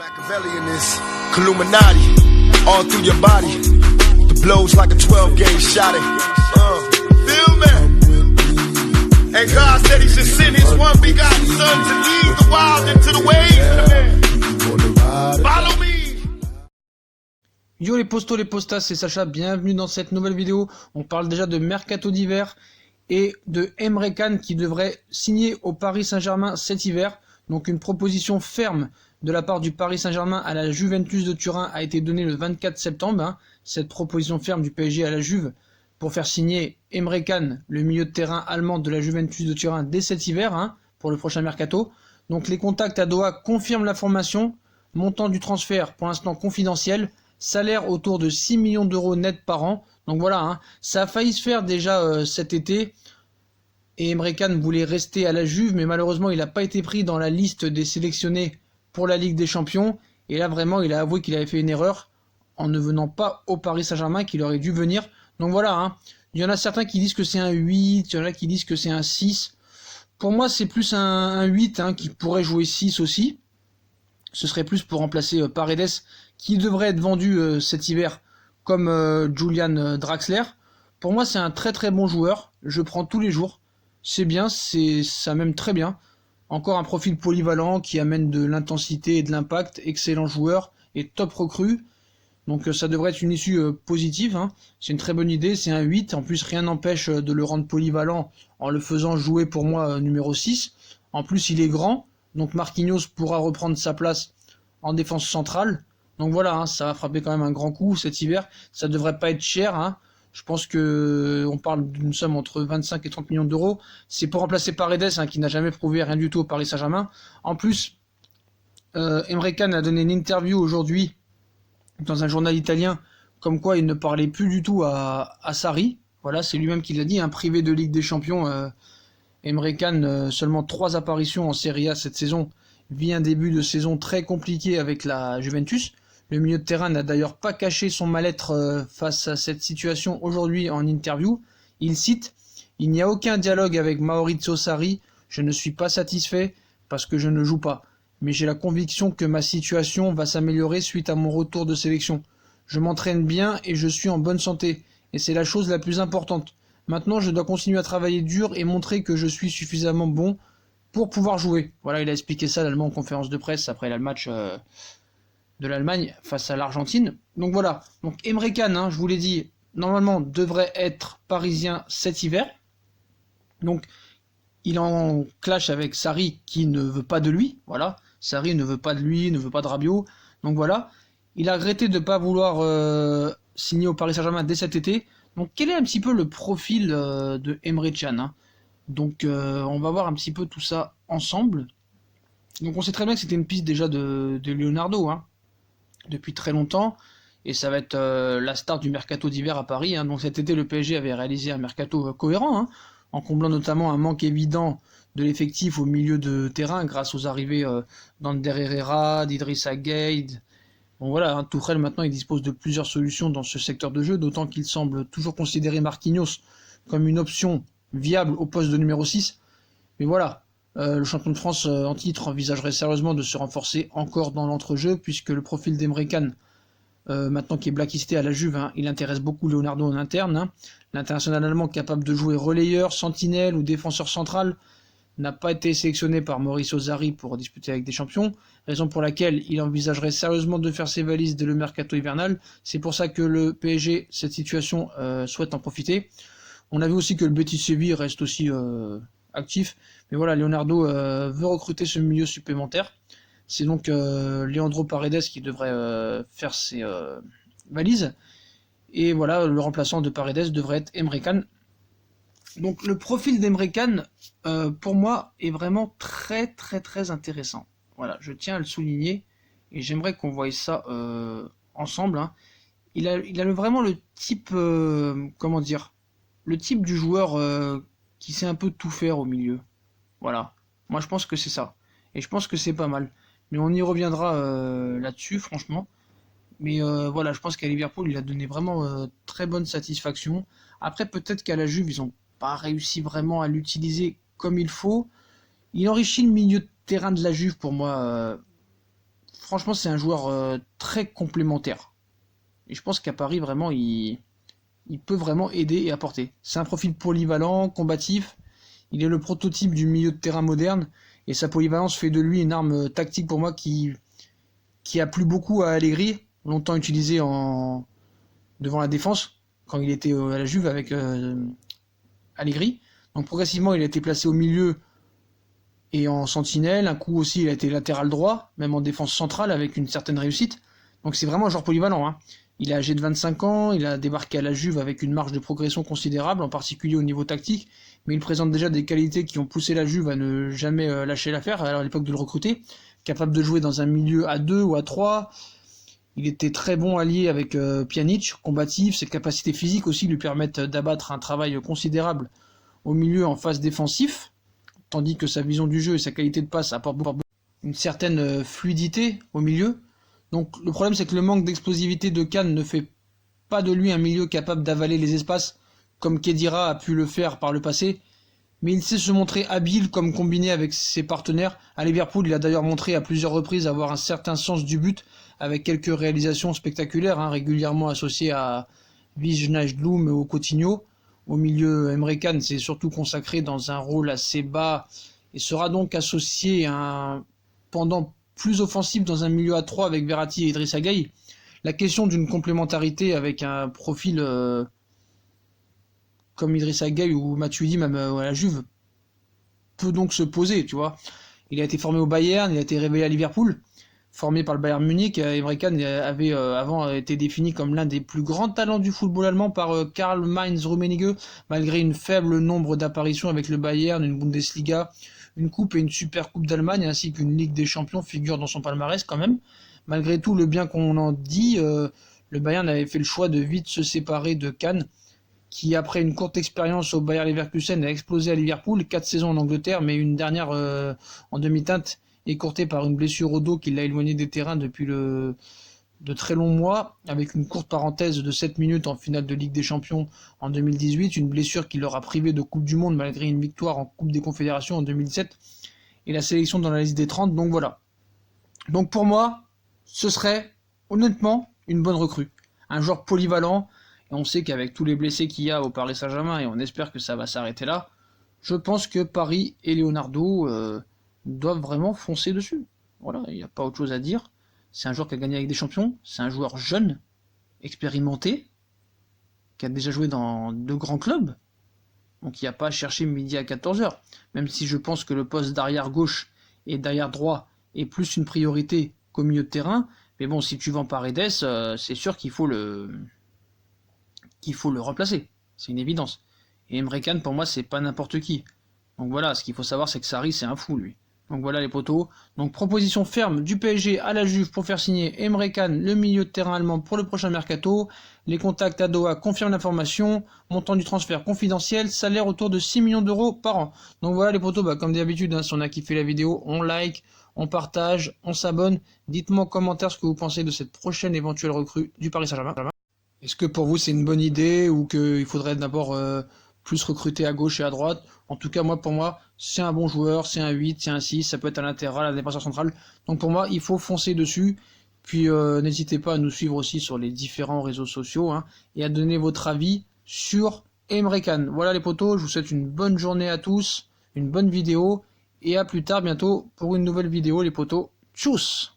Machiavelli in this Illuminati, all through your body. The blows like a 12-gauge shot. Feel me? And God said He should send His one begotten Son to lead the wild into the ways. Follow me. Yo les postos, les postas, c'est Sacha, bienvenue dans cette nouvelle vidéo. On parle déjà de mercato d'hiver et de Emre Can qui devrait signer au Paris Saint-Germain cet hiver. Donc une proposition ferme de la part du Paris Saint-Germain à la Juventus de Turin a été donnée le 24 septembre. Cette proposition ferme du PSG à la Juve pour faire signer Emre Can, le milieu de terrain allemand de la Juventus de Turin, dès cet hiver pour le prochain mercato. Donc les contacts à Doha confirment l'information. Montant du transfert pour l'instant confidentiel. Salaire autour de 6 millions d'euros net par an. Donc voilà, ça a failli se faire déjà cet été. Et Emre Can voulait rester à la Juve, mais malheureusement il n'a pas été pris dans la liste des sélectionnés pour la Ligue des Champions. Et là vraiment il a avoué qu'il avait fait une erreur en ne venant pas au Paris Saint-Germain, qu'il aurait dû venir. Donc voilà, il y en a certains qui disent que c'est un 8, il y en a qui disent que c'est un 6. Pour moi c'est plus un 8 qui pourrait jouer 6 aussi. Ce serait plus pour remplacer Paredes qui devrait être vendu cet hiver comme Julian Draxler. Pour moi c'est un très très bon joueur, je prends tous les jours. C'est bien, ça m'aime très bien. Encore un profil polyvalent qui amène de l'intensité et de l'impact, excellent joueur et top recrue. Donc ça devrait être une issue positive. C'est une très bonne idée, c'est un 8. En plus rien n'empêche de le rendre polyvalent en le faisant jouer pour moi numéro 6. En plus il est grand, donc Marquinhos pourra reprendre sa place en défense centrale. Donc voilà, ça va frapper quand même un grand coup cet hiver. Ça devrait pas être cher. Je pense que on parle d'une somme entre 25 et 30 millions d'euros. C'est pour remplacer Paredes qui n'a jamais prouvé rien du tout au Paris Saint-Germain. En plus, Emre Can a donné une interview aujourd'hui dans un journal italien comme quoi il ne parlait plus du tout à Sarri. Voilà, c'est lui-même qui l'a dit, privé de Ligue des Champions. Emre Can, seulement 3 apparitions en Serie A cette saison, vit un début de saison très compliqué avec la Juventus. Le milieu de terrain n'a d'ailleurs pas caché son mal-être face à cette situation aujourd'hui en interview. Il cite « Il n'y a aucun dialogue avec Maurizio Sarri, je ne suis pas satisfait parce que je ne joue pas. Mais j'ai la conviction que ma situation va s'améliorer suite à mon retour de sélection. Je m'entraîne bien et je suis en bonne santé, et c'est la chose la plus importante. Maintenant, je dois continuer à travailler dur et montrer que je suis suffisamment bon pour pouvoir jouer. » Voilà, il a expliqué ça l'Allemand en conférence de presse après le match de l'Allemagne face à l'Argentine. Donc voilà, donc Emre Can, je vous l'ai dit, normalement devrait être parisien cet hiver. Donc il est en clash avec Sarri qui ne veut pas de lui. Voilà, Sarri ne veut pas de lui, ne veut pas de Rabiot. Donc voilà, il a regretté de ne pas vouloir signer au Paris Saint-Germain dès cet été. Donc quel est un petit peu le profil de Emre Can Donc on va voir un petit peu tout ça ensemble. Donc on sait très bien que c'était une piste déjà de Leonardo depuis très longtemps, et ça va être la start du mercato d'hiver à Paris. Donc cet été le PSG avait réalisé un mercato cohérent, en comblant notamment un manque évident de l'effectif au milieu de terrain grâce aux arrivées d'Ander Herrera, d'Idrissa Gueye. Bon voilà, Tuchel maintenant il dispose de plusieurs solutions dans ce secteur de jeu, d'autant qu'il semble toujours considérer Marquinhos comme une option viable au poste de numéro 6. Mais voilà, le champion de France en titre envisagerait sérieusement de se renforcer encore dans l'entrejeu, puisque le profil d'Emre Can, maintenant qui est blacklisté à la Juve, il intéresse beaucoup Leonardo en interne. L'international allemand capable de jouer relayeur, sentinelle ou défenseur central n'a pas été sélectionné par Maurizio Sarri pour disputer avec des champions, raison pour laquelle il envisagerait sérieusement de faire ses valises dès le mercato hivernal. C'est pour ça que le PSG, cette situation, souhaite en profiter. On a vu aussi que le Betis Séville reste aussi actif, mais voilà, Leonardo veut recruter ce milieu supplémentaire. C'est donc Leandro Paredes qui devrait faire ses valises, et voilà, le remplaçant de Paredes devrait être Emre Can. Donc le profil d'Emre Can, pour moi, est vraiment très très très intéressant. Voilà, je tiens à le souligner, et j'aimerais qu'on voie ça ensemble. Il a vraiment le type, le type du joueur qui sait un peu tout faire au milieu. Voilà, moi je pense que c'est ça, et je pense que c'est pas mal. Mais on y reviendra là-dessus, franchement. Mais voilà, je pense qu'à Liverpool, il a donné vraiment très bonne satisfaction. Après, peut-être qu'à la Juve, ils n'ont pas réussi vraiment à l'utiliser comme il faut. Il enrichit le milieu de terrain de la Juve pour moi franchement, c'est un joueur très complémentaire. Et je pense qu'à Paris, vraiment, il peut vraiment aider et apporter. C'est un profil polyvalent, combatif. Il est le prototype du milieu de terrain moderne. Et sa polyvalence fait de lui une arme tactique pour moi qui a plu beaucoup à Allegri, longtemps utilisé devant la défense, quand il était à la Juve avec Allegri. Donc progressivement, il a été placé au milieu et en sentinelle. Un coup aussi, il a été latéral droit, même en défense centrale avec une certaine réussite. Donc c'est vraiment un joueur polyvalent, hein. Il est âgé de 25 ans, il a débarqué à la Juve avec une marge de progression considérable, en particulier au niveau tactique, mais il présente déjà des qualités qui ont poussé la Juve à ne jamais lâcher l'affaire à l'époque de le recruter. Capable de jouer dans un milieu à 2 ou à 3. Il était très bon allié avec Pjanic, combatif. Ses capacités physiques aussi lui permettent d'abattre un travail considérable au milieu en phase défensif, tandis que sa vision du jeu et sa qualité de passe apportent une certaine fluidité au milieu. Donc le problème, c'est que le manque d'explosivité de Kane ne fait pas de lui un milieu capable d'avaler les espaces comme Khedira a pu le faire par le passé, mais il sait se montrer habile comme combiné avec ses partenaires. À Liverpool, il a d'ailleurs montré à plusieurs reprises avoir un certain sens du but, avec quelques réalisations spectaculaires, régulièrement associées à Wijnaldum ou Coutinho. Au milieu, Emre Can s'est surtout consacré dans un rôle assez bas et sera donc associé à un pendant plus offensif dans un milieu à 3 avec Verratti et Idrissa Gueye. La question d'une complémentarité avec un profil comme Idrissa Gueye ou Matuidi, même à la Juve, peut donc se poser, tu vois. Il a été formé au Bayern, il a été révélé à Liverpool, formé par le Bayern Munich. Emre Can avait avant été défini comme l'un des plus grands talents du football allemand par Karl-Heinz Rummenigge, malgré une faible nombre d'apparitions avec le Bayern, une Bundesliga, une coupe et une super coupe d'Allemagne, ainsi qu'une Ligue des Champions figure dans son palmarès quand même. Malgré tout le bien qu'on en dit, le Bayern avait fait le choix de vite se séparer de Can, qui après une courte expérience au Bayer Leverkusen a explosé à Liverpool, 4 saisons en Angleterre, mais une dernière en demi-teinte, écourtée par une blessure au dos qui l'a éloigné des terrains depuis de très longs mois, avec une courte parenthèse de 7 minutes en finale de Ligue des Champions en 2018, une blessure qui leur a privé de Coupe du Monde malgré une victoire en Coupe des Confédérations en 2017, et la sélection dans la liste des 30, donc voilà. Donc pour moi, ce serait honnêtement une bonne recrue. Un joueur polyvalent, et on sait qu'avec tous les blessés qu'il y a au Paris Saint-Germain, et on espère que ça va s'arrêter là, je pense que Paris et Leonardo doivent vraiment foncer dessus. Voilà, il n'y a pas autre chose à dire. C'est un joueur qui a gagné avec des champions, c'est un joueur jeune, expérimenté, qui a déjà joué dans de grands clubs, donc il n'y a pas à chercher midi à 14h. Même si je pense que le poste d'arrière gauche et d'arrière droit est plus une priorité qu'au milieu de terrain, mais bon, si tu vends Paredes, c'est sûr qu'il faut le remplacer, c'est une évidence. Et Emre Can, pour moi, c'est pas n'importe qui. Donc voilà, ce qu'il faut savoir, c'est que Sarri, c'est un fou, lui. Donc voilà les potos. Donc proposition ferme du PSG à la Juve pour faire signer Emre Can, le milieu de terrain allemand pour le prochain mercato. Les contacts à Doha confirment l'information. Montant du transfert confidentiel, salaire autour de 6 millions d'euros par an. Donc voilà les potos, comme d'habitude, si on a kiffé la vidéo, on like, on partage, on s'abonne. Dites-moi en commentaire ce que vous pensez de cette prochaine éventuelle recrue du Paris Saint-Germain. Est-ce que pour vous c'est une bonne idée ou qu'il faudrait d'abord plus recruter à gauche et à droite? En tout cas, pour moi, c'est un bon joueur, c'est un 8, c'est un 6, ça peut être à latéral, à la défenseur central. Donc pour moi, il faut foncer dessus. Puis n'hésitez pas à nous suivre aussi sur les différents réseaux sociaux et à donner votre avis sur Emre Can. Voilà les potos, je vous souhaite une bonne journée à tous, une bonne vidéo et à plus tard bientôt pour une nouvelle vidéo les potos. Tchuss!